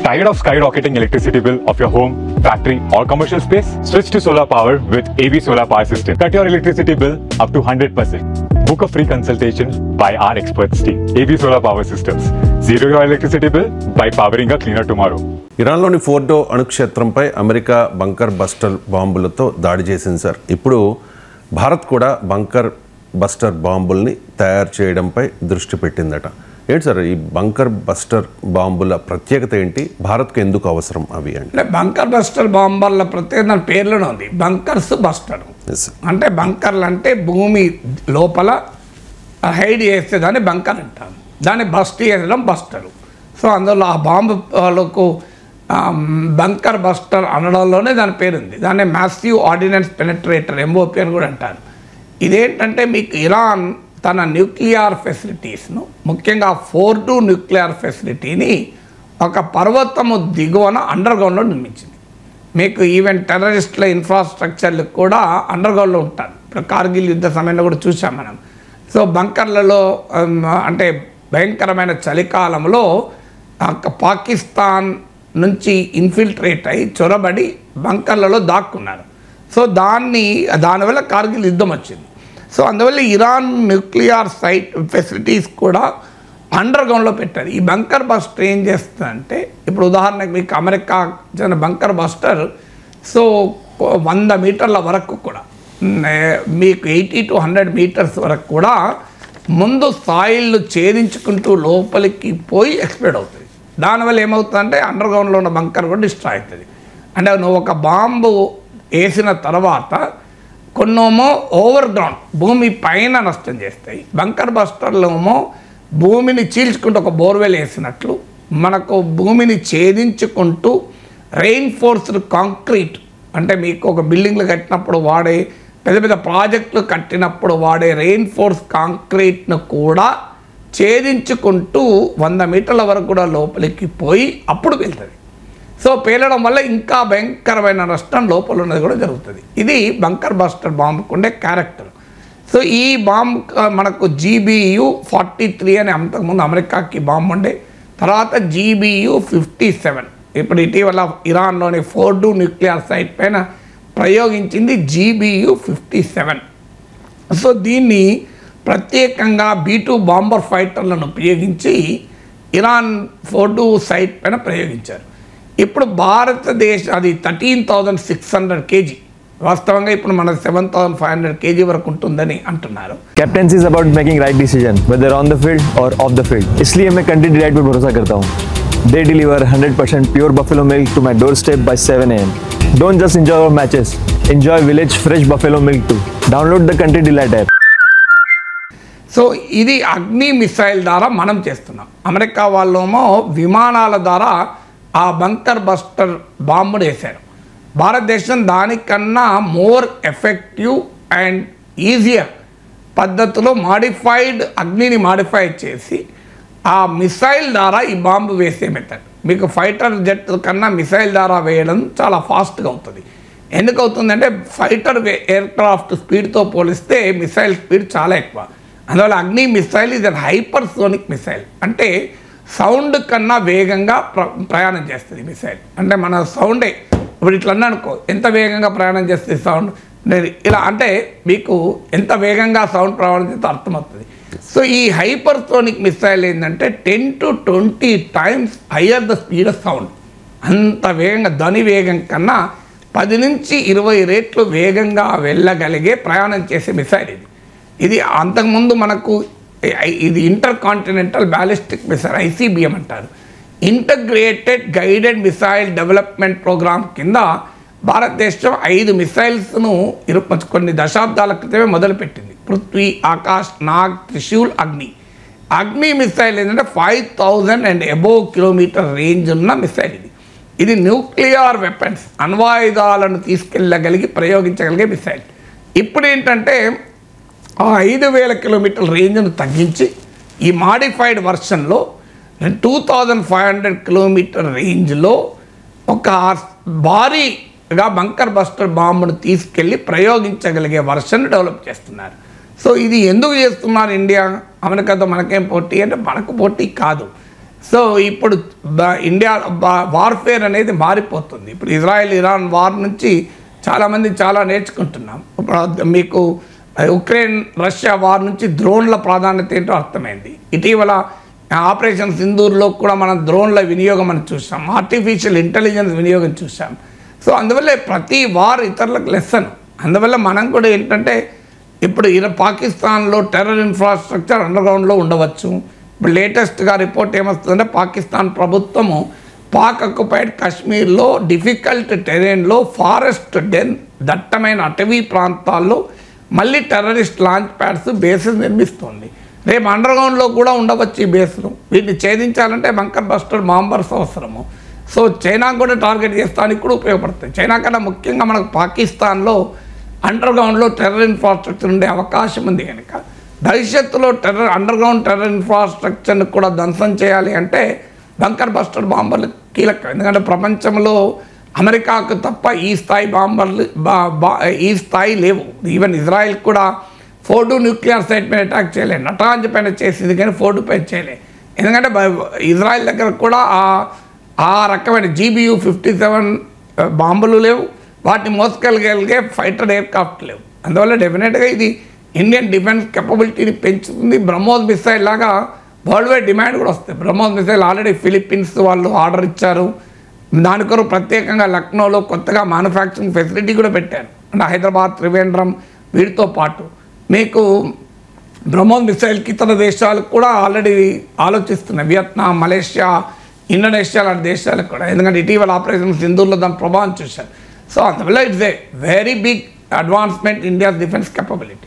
Tired of skyrocketing electricity bill of your home, factory or commercial space? Switch to solar power with AB Solar Power System. Cut your electricity bill up to 100%. Book a free consultation by our experts team. AB Solar Power Systems. Zero your electricity bill by powering a cleaner tomorrow. ఇరాన్లోని Fordow అణుక్షేత్రంపై America bunker buster బాంబులతో దాడి చేసింది sir. ఇప్పుడు భారత్ కూడా bunker buster బాంబుల్ని తయారు చేయడంపై దృష్టి పెట్టిందట. ఏంటి సార్ ఈ బంకర్ బస్టర్ బాంబుల ప్రత్యేకత ఏంటి, భారత్కు ఎందుకు అవసరం అవి అంటే? బంకర్ బస్టర్ బాంబుల ప్రత్యేకత పేర్లోనే ఉంది, బంకర్స్ బస్టర్. అంటే బంకర్లు అంటే భూమి లోపల హైడ్ చేస్తే దాన్ని బంకర్ అంటారు, దాన్ని బస్ట్ చేయడం బస్టరు. సో అందులో ఆ బాంబులకు బంకర్ బస్టర్ అనడంలోనే దాని పేరుంది. దాన్ని మ్యాసివ్ ఆర్డినెన్స్ పెనట్రేటర్ MOP అని కూడా అంటారు. ఇదేంటంటే మీకు ఇరాన్ తన న్యూక్లియర్ ఫెసిలిటీస్ను, ముఖ్యంగా ఫోర్డో న్యూక్లియర్ ఫెసిలిటీని ఒక పర్వతము దిగువన అండర్గ్రౌండ్లో నిర్మించింది. మీకు ఈవెన్ టెర్రరిస్టుల ఇన్ఫ్రాస్ట్రక్చర్లు కూడా అండర్గ్రౌండ్లో ఉంటారు. ఇప్పుడు కార్గిల్ యుద్ధ సమయంలో కూడా చూసాం మనం. సో బంకర్లలో అంటే భయంకరమైన చలికాలంలో పాకిస్తాన్ నుంచి ఇన్ఫిల్ట్రేట్ అయ్యి చొరబడి బంకర్లలో దాక్కున్నారు. సో దానివల్ల కార్గిల్ యుద్ధం వచ్చింది. సో అందువల్ల ఇరాన్ న్యూక్లియర్ సైట్ ఫెసిలిటీస్ కూడా అండర్గ్రౌండ్లో పెట్టారు. ఈ బంకర్ బస్టర్ ఏం చేస్తుందంటే, ఇప్పుడు ఉదాహరణకు మీకు అమెరికా బంకర్ బస్టర్ సో 100 మీటర్ల వరకు కూడా, మీకు 80 to 100 మీటర్స్ వరకు కూడా ముందు సాయిల్ను ఛేదించుకుంటూ లోపలికి పోయి ఎక్స్ప్లోడ్ అవుతుంది. దానివల్ల ఏమవుతుందంటే అండర్గ్రౌండ్లో ఉన్న బంకర్ కూడా డిస్ట్రాయ్ అవుతుంది. అంటే నువ్వు ఒక బాంబు వేసిన తర్వాత కొన్నేమో ఓవర్ గ్రౌండ్ భూమి పైన నష్టం చేస్తాయి. బంకర్ బస్టర్లు ఏమో భూమిని చీల్చుకుంటూ ఒక బోర్వెల్ వేసినట్లు మనకు భూమిని ఛేదించుకుంటూ రెయిన్ఫోర్స్డ్ కాంక్రీట్, అంటే మీకు ఒక బిల్డింగ్లు కట్టినప్పుడు వాడే పెద్ద పెద్ద ప్రాజెక్టులు కట్టినప్పుడు వాడే రెయిన్ఫోర్స్ కాంక్రీట్ను కూడా ఛేదించుకుంటూ 100 మీటర్ల వరకు కూడా లోపలికి పోయి అప్పుడు వెళ్తుంది. సో పేలడం వల్ల ఇంకా భయంకరమైన నష్టం లోపల ఉన్నది కూడా జరుగుతుంది. ఇది బంకర్ బస్టర్ బాంబుకు ఉండే క్యారెక్టర్. సో ఈ బాంబు మనకు GBU-43 అని అంతకుముందు అమెరికాకి బాంబు ఉండే, తర్వాత GBU-57 ఇప్పుడు ఇటీవల ఇరాన్లోని ఫోర్డో న్యూక్లియర్ సైట్ పైన ప్రయోగించింది GBU-57. సో దీన్ని ప్రత్యేకంగా B-2 బాంబర్ ఫైటర్లను ఉపయోగించి ఇరాన్ ఫోర్డో సైట్ పైన ప్రయోగించారు. ఇప్పుడు భారతదేశ అది 13,600 kg, వాస్తవంగా ఇప్పుడు మన 7,500 kg వరకు ఉంటుందని అంటున్నారు. Captaincy is about making right decision whether on the field और ऑफ द फील्ड. इसलिए मैं कंट्री डिलाइट पर भरोसा करता हूँ. They deliver 100% pure buffalo milk to my doorstep by 7 AM. Don't just enjoy our matches, enjoy village fresh buffalo milk too. Download the Country Delight app. So ఇది అగ్ని missile ద్వారా మనం చేస్తున్నాం. అమెరికా వాళ్ళేమో విమానాల ద్వారా ఆ బంకర్ బస్టర్ బాంబును వేశారు. భారతదేశం దానికన్నా మోర్ ఎఫెక్టివ్ అండ్ ఈజియర్ పద్ధతిలో మాడిఫైడ్ అగ్నిని మాడిఫై చేసి ఆ మిసైల్ ద్వారా ఈ బాంబు వేసే మెథడ్. మీకు ఫైటర్ జెట్ కన్నా మిసైల్ ద్వారా వేయడం చాలా ఫాస్ట్గా అవుతుంది. ఎందుకు అవుతుందంటే ఫైటర్ ఎయిర్క్రాఫ్ట్ స్పీడ్తో పోలిస్తే మిసైల్ స్పీడ్ చాలా ఎక్కువ. అందువల్ల అగ్ని మిసైల్ ఇది హైపర్సోనిక్ మిసైల్, అంటే సౌండ్ కన్నా వేగంగా ప్రయాణం చేస్తుంది మిసైల్. అంటే మన సౌండే ఇప్పుడు ఇట్లా అనుకో, ఎంత వేగంగా ప్రయాణం చేస్తుంది సౌండ్, ఇలా అంటే మీకు ఎంత వేగంగా సౌండ్ ప్రయాణం చేస్తే అర్థమవుతుంది. సో ఈ హైపర్సోనిక్ మిసైల్ ఏంటంటే 10 to 20 times higher the speed of sound. అంత వేగంగా ధ్వని వేగం కన్నా 10 నుంచి 20 రెట్లు వేగంగా వెళ్ళగలిగే ప్రయాణం చేసే మిసైల్ ఇది. ఇది అంతకుముందు మనకు ఇది intercontinental ballistic missile ICBM అంటారు. Integrated guided missile development programme కింద భారతదేశం 5 మిసైల్స్ను కొన్ని దశాబ్దాల క్రితమే మొదలుపెట్టింది. పృథ్వీ, ఆకాష్, నాగ్, త్రిశూల్, అగ్ని. అగ్ని మిసైల్ ఏంటంటే 5,000 and above కిలోమీటర్ రేంజ్ ఉన్న మిసైల్ ఇది. ఇది న్యూక్లియర్ వెపన్స్, అణ్వాయుధాలను తీసుకెళ్ళగలిగి ప్రయోగించగలిగే మిసైల్. ఇప్పుడు ఏంటంటే ఆ 5,000 కిలోమీటర్ల రేంజ్ను తగ్గించి ఈ మాడిఫైడ్ వర్షన్లో 2,500 కిలోమీటర్ రేంజ్లో ఒక భారీగా బంకర్ బస్టర్ బాంబును తీసుకెళ్ళి ప్రయోగించగలిగే వర్షన్ డెవలప్ చేస్తున్నారు. సో ఇది ఎందుకు చేస్తున్నారు ఇండియా? అమెరికాతో మనకేం పోటీ అంటే మనకు పోటీ కాదు. సో ఇప్పుడు ఇండియా వార్ఫేర్ అనేది మారిపోతుంది. ఇప్పుడు ఇజ్రాయెల్ ఇరాన్ వార్ నుంచి చాలామంది చాలా నేర్చుకుంటున్నాం. మీకు ఉక్రెయిన్ రష్యా వార్ నుంచి డ్రోన్ల ప్రాధాన్యత ఏంటో అర్థమైంది. ఇటీవల ఆపరేషన్ సింధూర్లో కూడా మనం డ్రోన్ల వినియోగం అని చూసాం, ఆర్టిఫిషియల్ ఇంటెలిజెన్స్ వినియోగం చూసాం. సో అందువల్ల ప్రతి వార్ ఇతరులకు లెసన్. అందువల్ల మనం కూడా ఏంటంటే ఇప్పుడు పాకిస్తాన్లో టెర్రర్ ఇన్ఫ్రాస్ట్రక్చర్ అండర్గ్రౌండ్లో ఉండవచ్చు. ఇప్పుడు లేటెస్ట్గా రిపోర్ట్ ఏమొస్తుందంటే పాకిస్తాన్ ప్రభుత్వము పాక్ ఆక్యుపైడ్ కాశ్మీర్లో డిఫికల్ట్ టెరెయిన్లో ఫారెస్ట్ దట్టమైన అటవీ ప్రాంతాల్లో మళ్ళీ టెర్రరిస్ట్ లాంచ్ ప్యాడ్స్ బేసెస్ నిర్మిస్తుంది. రేపు అండర్గ్రౌండ్లో కూడా ఉండవచ్చు ఈ బేస్లు. వీటిని ఛేదించాలంటే బంకర్ బస్టర్ బాంబర్స్ అవసరము. సో చైనా కూడా టార్గెట్ చేస్తానికి కూడా ఉపయోగపడుతుంది. చైనా కన్నా ముఖ్యంగా మనకు పాకిస్తాన్లో అండర్గ్రౌండ్లో టెర్రర్ ఇన్ఫ్రాస్ట్రక్చర్ ఉండే అవకాశం ఉంది కనుక భవిష్యత్తులో అండర్గ్రౌండ్ టెర్రర్ ఇన్ఫ్రాస్ట్రక్చర్ని కూడా ధ్వంసం చేయాలి అంటే బంకర్ బస్టర్ బాంబర్లు కీలకం. ఎందుకంటే ప్రపంచంలో అమెరికాకు తప్ప ఈ స్థాయి బాంబర్లు ఈ స్థాయి లేవు. ఈవెన్ ఇజ్రాయెల్ కూడా ఫోర్డో న్యూక్లియర్ సైట్ పైన అటాక్ చేయలేదు, నటాంజ్ పైన చేసింది కానీ ఫోర్డో పైన చేయలేదు. ఎందుకంటే ఇజ్రాయెల్ దగ్గర కూడా ఆ రకమైన GBU-57 బాంబులు లేవు, వాటిని మోసుకెళ్ళగలిగే ఫైటర్ ఎయిర్క్రాఫ్ట్ లేవు. అందువల్ల డెఫినెట్గా ఇది ఇండియన్ డిఫెన్స్ కెపబిలిటీని పెంచుతుంది. బ్రహ్మోస్ మిసైల్ లాగా వరల్డ్ వైడ్ డిమాండ్ కూడా వస్తుంది. బ్రహ్మోస్ మిసైల్ ఆల్రెడీ ఫిలిప్పీన్స్ వాళ్ళు ఆర్డర్ ఇచ్చారు. దాని కొరకు ప్రత్యేకంగా లక్నోలో కొత్తగా మ్యానుఫ్యాక్చరింగ్ ఫెసిలిటీ కూడా పెట్టారు. అంటే హైదరాబాద్, త్రివేంద్రం వీటితో పాటు మీకు బ్రహ్మోస్ మిసైల్కి ఇతర దేశాలు కూడా ఆల్రెడీ ఆలోచిస్తున్నాయి. వియత్నాం, మలేషియా, ఇండోనేషియా లాంటి దేశాలకు కూడా. ఎందుకంటే ఇటీవల ఆపరేషన్ సింధూర్లో దాని ప్రభావం చూశారు. సో అందువల్ల it's a very big advancement India's defence capability.